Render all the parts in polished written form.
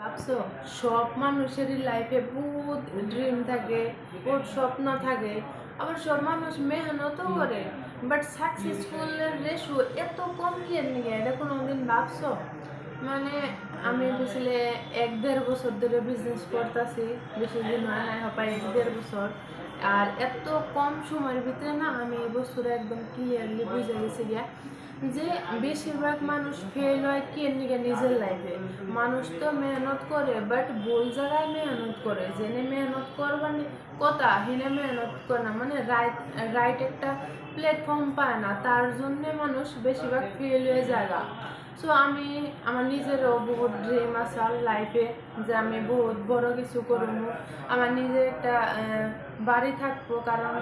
ভাবছো সব মানুষেরই লাইফে বহুত ড্রিম থাকে, বহুত স্বপ্ন থাকে। আবার সব মানুষ মেহনতও করে, বাট সাকসেসফুলের রেশিও এত কম নিয়ে এটা কোনোদিন ভাবছো? মানে আমি বুঝলে 1-1.5 বছর ধরে বিজনেস করতেছি। বেশি দিন হয় না, প্রায় 1-1.5 বছর। আর এত কম সময়ের ভিতরে না আমি এই বছরে একদম ক্লিয়ারলি বুঝে গেছি গিয়া যে বেশিরভাগ মানুষ ফেল হয় কি নিকে নিজের লাইফে। মানুষ তো মেহনত করে, বাট ভুল জায়গায় মেহনত করে। জেনে মেহনত করবার কথা হেনে মেহনত করে না, মানে রাইট রাইট একটা প্ল্যাটফর্ম পায় না, তার জন্যে মানুষ বেশিরভাগ ফেল হয়ে যায়। সো আমি আমার নিজেরও বহুত ড্রিম আছে লাইফে, যে আমি বহুত বড় কিছু করবো। আমার নিজের একটা বাড়ি থাকবো, কারণ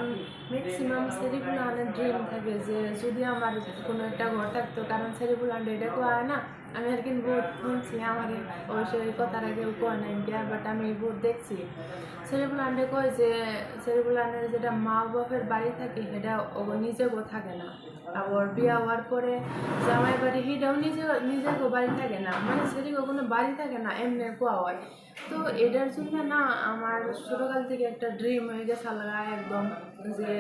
ম্যাক্সিমাম সেরিকুলানের ড্রিম থাকে যে যদি আমার কোনো একটা ঘর থাকতো, কারণ সেরিকুলান এটা তো হয় না। আমি আর কিন্তু বহুত শুনছি, আমাকে অবশ্যই এই কথাটা কেউ কয় নাই গিয়া, বাট আমি বহুত দেখছি সেরিকুলান্ডে কয় যে সেরিকুলানের যেটা মা বাপের বাড়ি থাকে সেটা নিজেকেও থাকে না। আবার বিয়া হওয়ার পরে জামাই বাড়ি সেটাও নিজেকেও বাড়ি থাকে না, মানে সেদিকেও কোনো বাড়ি থাকে না, এমনি কোয়া হয়। তো এটার জন্য না আমার ছোটোকাল থেকে একটা ড্রিম হয়ে গেছে একদম, যে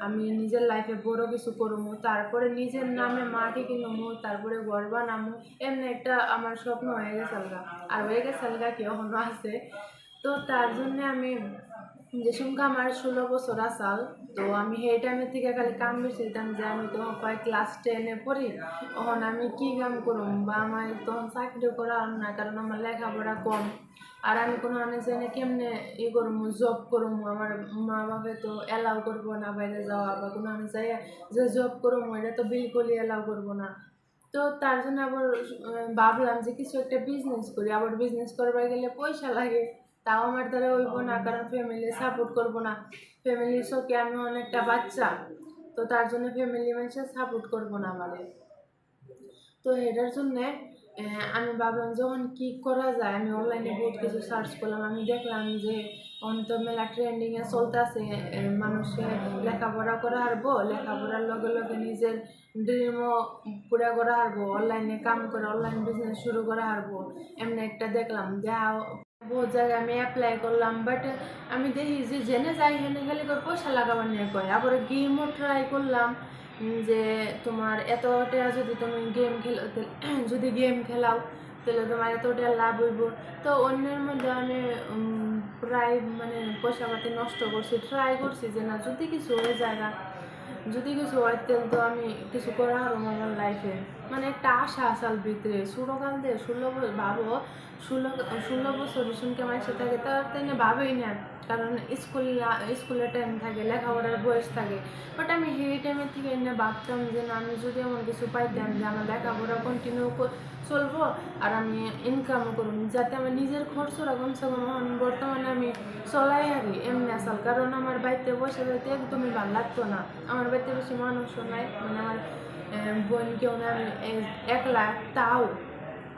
আমি নিজের লাইফে বড় কিছু করবো, তারপরে নিজের নামে মাটি কিনবো, তারপরে ঘর বানাবো। এমনি একটা আমার স্বপ্ন হয়ে গেছে আর হয়ে গেছে কি এখনো আছে। তো তার জন্য আমি যে সময় আমার 16 বছর আসাল, তো আমি সেই টাইমের থেকে খালি কাম বেশিতাম যে আমি তখন প্রায় ক্লাস 10-এ পড়ি। তখন আমি কি কাম করুম, বা আমার তখন চাকরি করা না, কারণ আমার লেখাপড়া কম। আর আমি কোনো জেনে কেমনে করবো, জব করবো, আমার মা বাবা তো অ্যালাউ করবো না বাইরে যাওয়া, বা কোনো যাই যে জব করবো এটা তো বিলকুলই অ্যালাউ করবো না। তো তার জন্য আবার ভাবলাম যে কিছু একটা বিজনেস করি। আবার বিজনেস করবার গেলে পয়সা লাগে, তাও আমার দ্বারা হইব না, কারণ ফ্যামিলি সাপোর্ট করবো না। ফ্যামিলির চোখে আমি অনেকটা বাচ্চা, তো তার জন্য ফ্যামিলি মানুষের সাপোর্ট করবো না আমাদের। তো এটার জন্যে আমি ভাবলাম যখন কি করা যায়, আমি অনলাইনে বহুত কিছু সার্চ করলাম। আমি দেখলাম যে তো মেলা ট্রেন্ডিংয়ে চলতেছে, মানুষে লেখাপড়া করা হারবো, লেখাপড়ার লগে লগে নিজের ড্রিমও পুরা করা হারবো, অনলাইনে কাম করে অনলাইন বিজনেস শুরু করা হারবো। এমনি একটা দেখলাম যা বহুত জায়গায় আমি অ্যাপ্লাই করলাম, বাট আমি দেখি যে জেনে যাই হেনে খালি করে পয়সা লাগাবার নিয়ে কয়। আবার গেমও ট্রাই করলাম, যে তোমার এত টাকা যদি তুমি গেম খেলো, যদি গেম খেলাও তাহলে তোমার এত টাকা লাভ হইব। তো অন্যের মধ্যে আমি প্রায় মানে পয়সা পাতি নষ্ট করছি, ট্রাই করছি যে না যদি কিছু হয়ে যায় না, যদি কিছু হয় তাহলে তো আমি কিছু করা হারো আমার লাইফে। মানে একটা আশা আসাল ভিতরে ছোটোকাল দিয়ে 16 ভাবো, 16 বছর শুনকে আমার সাথে থাকে, তার ভাবেই না, কারণ স্কুলের টাইম থাকে, লেখাপড়ার বয়স থাকে। বাট আমি সেই টাইমের থেকে এনে ভাবতাম যে না, আমি যদি এমন কিছু পাইতাম যে আমার লেখাপড়া কন্টিনিউ চলবো, আর আমি ইনকামও করুন, যাতে আমার নিজের খরচটা কমসে কম বর্তমানে আমি চলাই হারি এমনি আসাল। কারণ আমার বাড়িতে বসে যাইতে একদমই ভালো লাগতো না। আমার বাড়িতে বেশি মানুষও নাই, মানে আমার বোন কেউ না, আমি একলা। তাও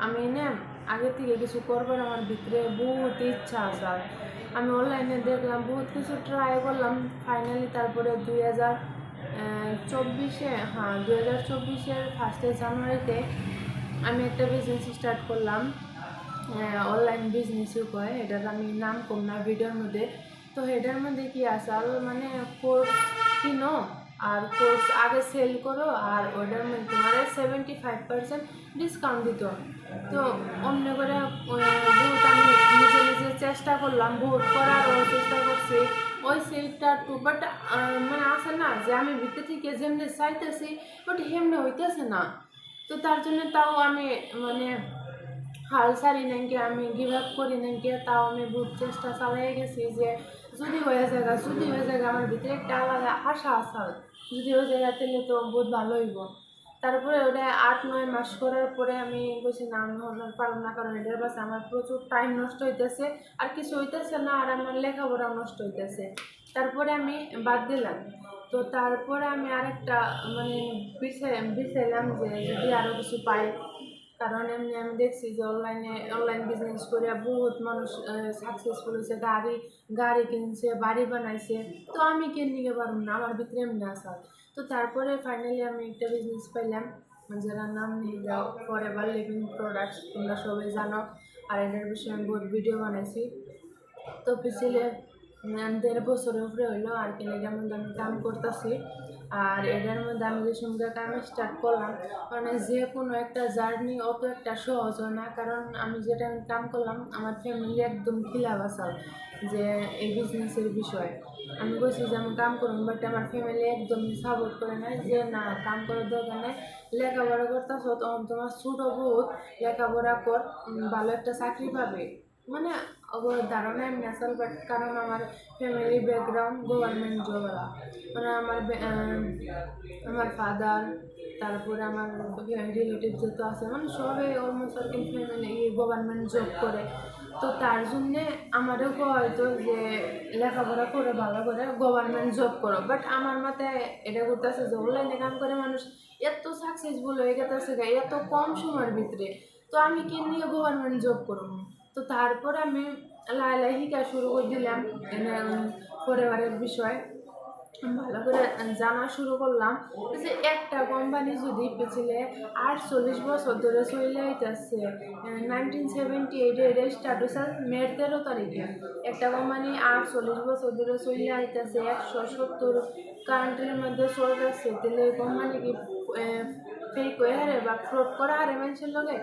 আমি না আগে থেকে কিছু করবার আমার ভিতরে বহুত ইচ্ছা আছে। আমি অনলাইনে দেখলাম, বহুত কিছু ট্রাই করলাম, ফাইনালি তারপরে 2024-এ, হ্যাঁ 2024-এর 1 জানুয়ারিতে আমি একটা বিজনেস স্টার্ট করলাম। অনলাইন বিজনেসও কয়, এটার আমি নাম কম না ভিডিওর মধ্যে। তো এটার মধ্যে কি আসাল, মানে কোর্স কিনো আর কোর্স আগে সেল করো, আর ওটার মধ্যে তোমার 75% ডিসকাউন্ট দিত। তো অন্য করে বহুত আমি নিজে নিজে চেষ্টা করলাম, বহুত করারও চেষ্টা করছি ওই সেলটা টু, বাট মানে আসে না যে আমি ভিতর থেকে যেমনি চাইতেছি, বাট হেমনি হইতেছে না। তো তার জন্য তাও আমি মানে হাল ছাড়ি নাকি, আমি গিভ আপ করি নাকি, তাও আমি বহুত চেষ্টা চালাই গেছি যে যদি হয়ে যায়, যদি হয়ে যায়। আমার ভিতরে একটা আলাদা আশা আসাল, যদি হয়ে যায় তাহলে তো বহুত ভালো হইব। তারপরে ওটা 8-9 মাস করার পরে আমি বলছি না, আমি পারলাম না, কারণ এটার পাশে আমার প্রচুর টাইম নষ্ট হইতেছে, আর কিছু হইতেছে না, আর আমার লেখাপড়াও নষ্ট হইতেছে। তারপরে আমি বাদ দিলাম। তো তারপরে আমি আরেকটা মানে বিচাইলাম যে যদি আরও কিছু পাই, কারণ এমনি আমি দেখছি যে অনলাইন বিজনেস করে বহুত মানুষ সাকসেসফুল হয়েছে, গাড়ি কিনছে, বাড়ি বানাইছে। তো আমি কেন নিতে পারবো না, আমার ভিতরে এমনি আসা। তো তারপরে ফাইনালি আমি একটা বিজনেস পাইলাম, যারা নাম নিয়ে যাও, ফরএভার লিভিং প্রোডাক্টস, তোমরা সবাই জানো। আর এটার বিষয়ে আমি বহুত ভিডিও বানাইছি। তো পিছলে 1.5 বছরের উপরে হইলো আর কি এটার মধ্যে আমি কাম করতেছি। আর এটার মধ্যে আমি যে সঙ্গে কাম স্টার্ট করলাম, মানে যে কোনো একটা জার্নি অত একটা সহজ হয় না, কারণ আমি যেটা আমি কাম করলাম আমার ফ্যামিলি একদম খিলা বাসাল যে এই বিজনেসের বিষয়ে। আমি বলছি যে আমি কাম করুন, বাট আমার ফ্যামিলি একদম সাপোর্ট করে নাই যে না কাম করার দরকার নেই, লেখাপড়া করতেছ তখন তোমার ছোট বহুত, লেখাপড়া কর, ভালো একটা চাকরি পাবে। মানে আমার ধারণা এমনি আসল, বাট কারণ আমার ফ্যামিলি ব্যাকগ্রাউন্ড গভর্নমেন্ট জবওয়ালা, মানে আমার ফাদার, তারপরে আমার রিলেটিভ যত আছে মানে সবাই অলমোস্ট আর কি ফ্যামিলি গভর্নমেন্ট জব করে। তো তার জন্যে আমারও হয়তো যে লেখাপড়া করে ভালো করে গভর্নমেন্ট জব করো, বাট আমার মাথায় এটা করতেছে যে অনলাইনে কাম করে মানুষ এত সাকসেসফুল হয়ে গেছে এত কম সময়ের ভিতরে, তো আমি কি নিয়ে গভর্নমেন্ট জব করবো। তো তারপর আমি লাই শিকা শুরু করে দিলাম পরিবারের বিষয় ভালো করে জানা শুরু করলাম যে একটা কোম্পানি যদি পিছলে 48 বছর ধরে চলে আইতেছে, 1978 এর স্টার্ট হয়েছে মের 13 তারিখে। একটা কোম্পানি 48 বছর ধরে চলে আইতেছে, 170 কান্ট্রির মধ্যে চলতেছে, তাহলে এই কোম্পানি কি ফেক হয়ে হারে বা ফ্রড করা হারে মানুষের লগে?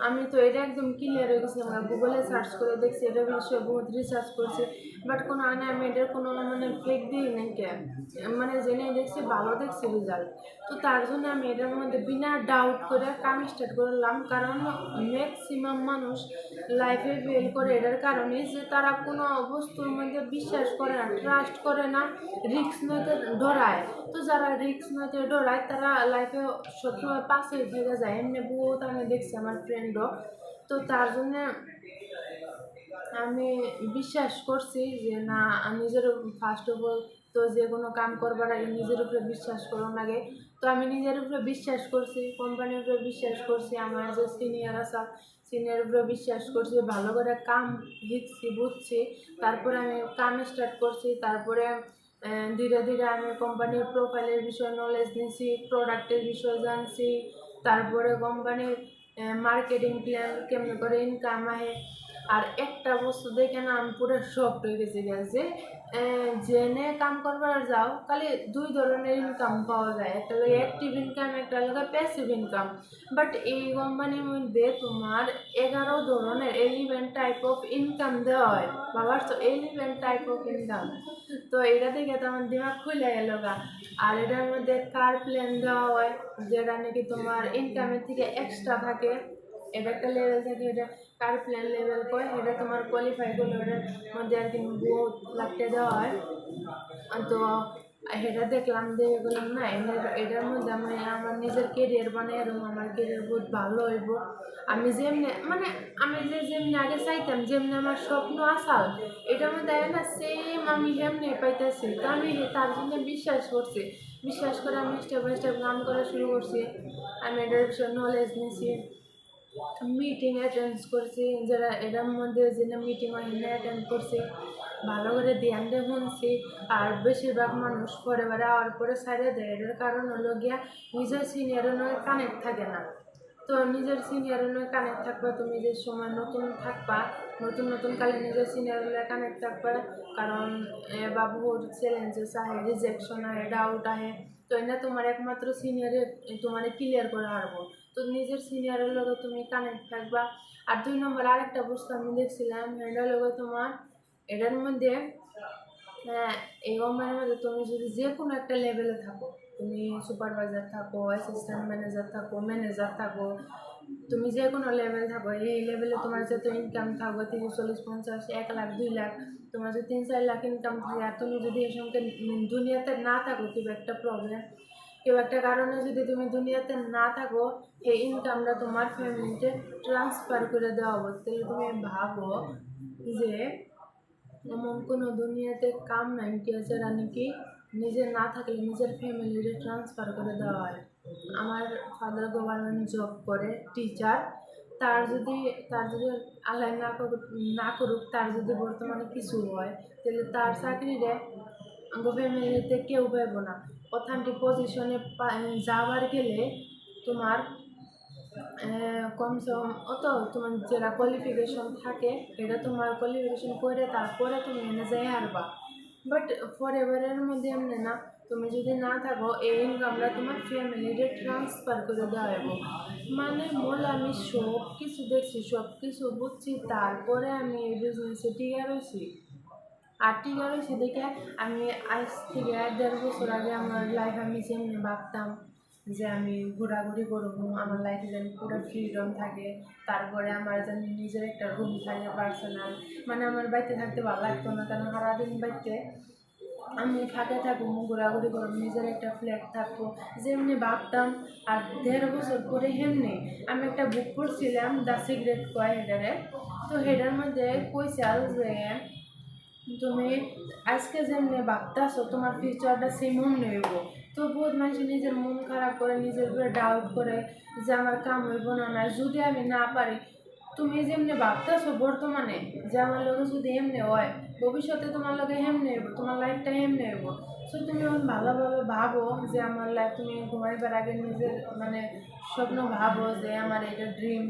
আমি তো এটা একদম ক্লিয়ার হয়ে গেছি, আমরা গুগলে সার্চ করে দেখছি, এটা বিষয়ে বহুত রিসার্চ করছি, বাট কোনো আমি এটার কোনো মানে ফেক দিই নাই কেন, মানে জেনে দেখছি ভালো দেখছি রেজাল্ট। তো তার জন্য আমি এটার মধ্যে বিনা ডাউট করে কাম স্টার্ট করলাম, কারণ ম্যাক্সিমাম মানুষ লাইফে ফেল করে এটার কারণে যে তারা কোনো বস্তুর মধ্যে বিশ্বাস করে না, ট্রাস্ট করে না, রিস্ক নিতে ডরায়। তো যারা রিস্ক নিতে ডরায় তারা লাইফে সবসময় পাশে থেকে যায়, এমনি বহুত আমি দেখছি আমার ফ্রেন্ডও। তো তার জন্যে আমি বিশ্বাস করছি যে না, নিজের ফার্স্ট অফ অল তো যে কোনো কাম করবার আগে নিজের উপরে বিশ্বাস করুন লাগে। তো আমি নিজের উপরে বিশ্বাস করছি, কোম্পানির উপরে বিশ্বাস করছি, আমার যে সিনিয়র আছে সিনিয়র উপরে বিশ্বাস করছি, ভালো করে কাম শিখছি বুঝছি, তারপরে আমি কাম স্টার্ট করছি। তারপরে ধীরে ধীরে আমি কোম্পানির প্রোফাইলের বিষয়ে নলেজ নিয়েছি, প্রোডাক্টের বিষয়ে জানছি, তারপরে কোম্পানির মার্কেটিং প্ল্যান কেমন করে ইনকাম আহে। আর একটা বস্তু দেখে না আমি পুরো শক হয়ে গেছি যে জেনে কাম করবার যাও খালি দুই ধরনের ইনকাম পাওয়া যায়, একটা লাগে অ্যাক্টিভ ইনকাম, একটা লাগে প্যাসিভ ইনকাম। বাট এই কোম্পানির মধ্যে তোমার 11 ধরনের 11 টাইপ অফ ইনকাম দেওয়া হয়, বাবার তো 11 টাইপ অফ ইনকাম। তো এটা দেখে তো আমার দিমাগ খুলে গেল গা। আর এটার মধ্যে কার প্ল্যান দেওয়া হয় যেটা নাকি তোমার ইনকামের থেকে এক্সট্রা থাকে, এটা একটা লেভেল থাকে, এটা কার প্ল্যান লেভেল কয়, এটা তোমার কোয়ালিফাই করলে ওটার মধ্যে আর কি বহুত লাগতে দেওয়া হয়। তো এটা দেখলাম যে বললাম না এটার মধ্যে আমি আমার নিজের কেরিয়ার বানাই এবং আমার কেরিয়ার বহুত ভালো হইব। আমি যেমনি মানে আমি যেমনি আগে চাইতাম, যেমনি আমার স্বপ্ন আসাল এটার মধ্যে না সেম আমি যেমনি পাইতেছি। তো আমি তার জন্য বিশ্বাস করছি, বিশ্বাস করে আমি স্টেপ বাই স্টেপ কাম করা শুরু করছি। আমি এটার বিষয়ে নলেজ নিয়েছি, মিটিং অ্যাটেন্ড করছি, যারা এটার মধ্যে যেটা মিটিং হয় সেটা অ্যাটেন্ড করছি, ভালো করে ধ্যান দিয়ে শুনছি। আর বেশিরভাগ মানুষ পরে আওয়ার পরে সাইডে দেয়, এটার কারণ হলো গিয়া নিজের সিনিয়রের নয় কানেক্ট থাকে না। তো নিজের সিনিয়রের নয় কানেক্ট থাকবা, তুমি যে সময় নতুন থাকবা, নতুন কালে নিজের সিনিয়রের কানেক্ট থাকবা, কারণ বাবু চ্যালেঞ্জেস আহে, রিজেকশন আহে, ডাউট আহে। তো এটা তোমার একমাত্র সিনিয়রে তোমার ক্লিয়ার করে হারবো। তো নিজের সিনিয়রের লগে তুমি কানেক্ট থাকবা। আর 2 নম্বর আরেকটা বস্তু আমি দেখছিলাম, এটার লগে তোমার এটার মধ্যে এই কোম্পানির মধ্যে তুমি যদি যে কোনো একটা লেভেলে থাকো, তুমি সুপারভাইজার থাকো, অ্যাসিস্ট্যান্ট ম্যানেজার থাকো, ম্যানেজার থাকো, তুমি যে কোনো লেভেল থাকো, এই লেভেলে তোমার যত ইনকাম থাকবে 30, 40, 50, 1 লাখ, 2 লাখ, তোমার যদি 3-4 লাখ ইনকাম থাকে, আর তুমি যদি এই সঙ্গে দুনিয়াতে না থাকো, কেউ একটা প্রবলেম, কেউ একটা কারণে যদি তুমি দুনিয়াতে না থাকো, এই ইনকামটা তোমার ফ্যামিলিতে ট্রান্সফার করে দেওয়া হবে। তাহলে তুমি ভাবো যে এমন কোনো দুনিয়াতে কাম নাই যারা নাকি নিজে না থাকলে নিজের ফ্যামিলিরে ট্রান্সফার করে দেওয়া হয়। আমার ফাদার গভর্নমেন্ট জব করে, টিচার। তার যদি আল্লাহ না করুক তার যদি বর্তমানে কিছু হয়, তাহলে তার চাকরিরে আমার ফ্যামিলিতে কেউ পাইব না। অথেন্টিক পজিশনে যাবার গেলে তোমার কমসে কম অত তোমার যেটা কোয়ালিফিকেশন থাকে এটা তোমার কোয়ালিফিকেশন করে তারপরে তুমি এনে যাই হারবা। বাট ফরএভারের মধ্যে এমনি না, তুমি যদি না থাকো এই ইনকামটা তোমার ফ্যামিলিরে ট্রান্সফার করে দেওয়া হবে। মানে মূল আমি সব কিছু দেখছি, সব কিছু বুঝছি, তারপরে আমি এই বিজনেসে টিকে রয়েছি। আর টিকে রয়েছি দেখে আমি আজ থেকে 1.5 বছর আগে আমার লাইফ আমি যেমনি ভাবতাম যে আমি ঘোরাঘুরি করবো, আমার লাইফে যেন পুরো ফ্রিডম থাকে, তারপরে আমার যেন নিজের একটা রুম থাকে পার্সোনাল। মানে আমার বাড়িতে থাকতে ভালো লাগতো না, কারণ সারাদিন বাড়িতে আমি ফাঁকে থাকবো, ঘোরাঘুরি করবো, নিজের একটা ফ্ল্যাট থাকবো, যেমনি ভাবতাম। আর 1.5 বছর পরে হেমনি আমি একটা বুক পড়ছিলাম, দ্য সিক্রেট কয় হেডারে। তো হেডার মধ্যে কইসাল যে তুমি আজকে যেমনি ভাবতেছো তোমার ফিউচারটা সেমন হইব। তো বহুত মানুষ নিজের মন খারাপ করে, নিজের উপরে ডাউট করে যে আমার কাম হইব না, না যদি আমি না পারি। তুমি যেমনি ভাবতেছো বর্তমানে যে আমার লোকে যদি এমনি হয়, ভবিষ্যতে তোমার লোকে হেমনে হইব, তোমার লাইফটা হেমনে হইব। সো তুমি এখন ভালোভাবে ভাবো যে আমার লাইফ, তুমি ঘুমাইবার আগে নিজের মানে স্বপ্ন ভাবো যে আমার এটা ড্রিম,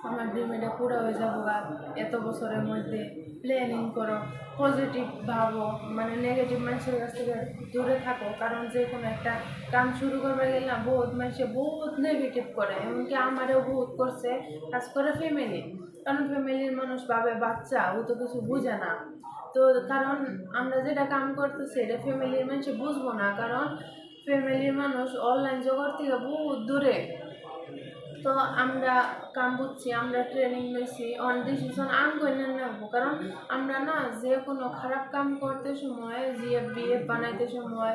আমার ড্রিম এটা পুরো হয়ে যাবো বা এত বছরের মধ্যে। প্ল্যানিং করো, পজিটিভ ভাবো, মানে নেগেটিভ মানুষের কাছ থেকে দূরে থাকো। কারণ যে কোনো একটা কাম শুরু করবে গেলে না বহুত মানুষে বহুত নেগেটিভ করে, এমনকি আমারও বহুত করছে, কাজ করে ফ্যামিলি। কারণ ফ্যামিলির মানুষ ভাবে বাচ্চা, ও তো কিছু বুঝে না। তো কারণ আমরা যেটা কাম করতেছি এটা ফ্যামিলির মানুষ বুঝবো না, কারণ ফ্যামিলির মানুষ অনলাইন জগৎ থেকে বহুত দূরে। তো আমরা কাম বুঝছি, আমরা ট্রেনিং নিয়েছি, অন ডিসিশন আম করে নেবো। কারণ আমরা না যে কোনো খারাপ কাম করতে সময়, জিএফ বানাইতে সময়,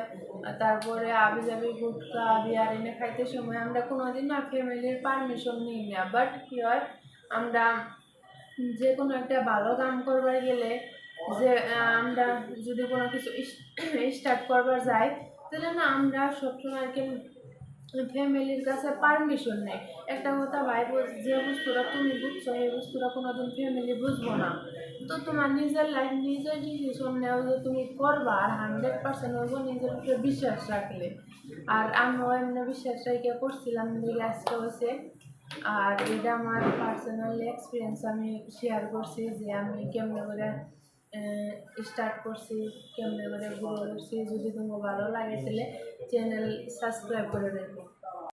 তারপরে আবি যাবি গুটকা বিয়ার এনে খাইতে সময় আমরা কোনোদিন না ফ্যামিলির পারমিশন নিই না। বাট কী হয়, আমরা যে কোনো একটা ভালো কাম করবার গেলে, যে আমরা যদি কোনো কিছু স্টার্ট করবার যাই, তাহলে না আমরা সবসময় আর কি ফ্যামিলির কাছে পারমিশন নেই। একটা কথা ভাইবো, যে বস্তুটা তুমি বুঝছো এই বস্তুটা কোনোদিন ফ্যামিলি বুঝবো না। তো তোমার নিজের লাইফ নিজের ডিসিশন নেও যে তুমি করবা, আর 100% হইব নিজের উপরে বিশ্বাস রাখলে। আর আমিও এমনি বিশ্বাস রেখে করছিলাম, দিকে আজকে হয়েছে। আর এটা আমার পার্সোনাল এক্সপিরিয়েন্স আমি শেয়ার করছি যে আমি কেমনে করে স্টার্ট করছি, কেমনে করে গ্রো করছি। যদি তোমার ভালো লাগে তাহলে চ্যানেল সাবস্ক্রাইব করে রাখো।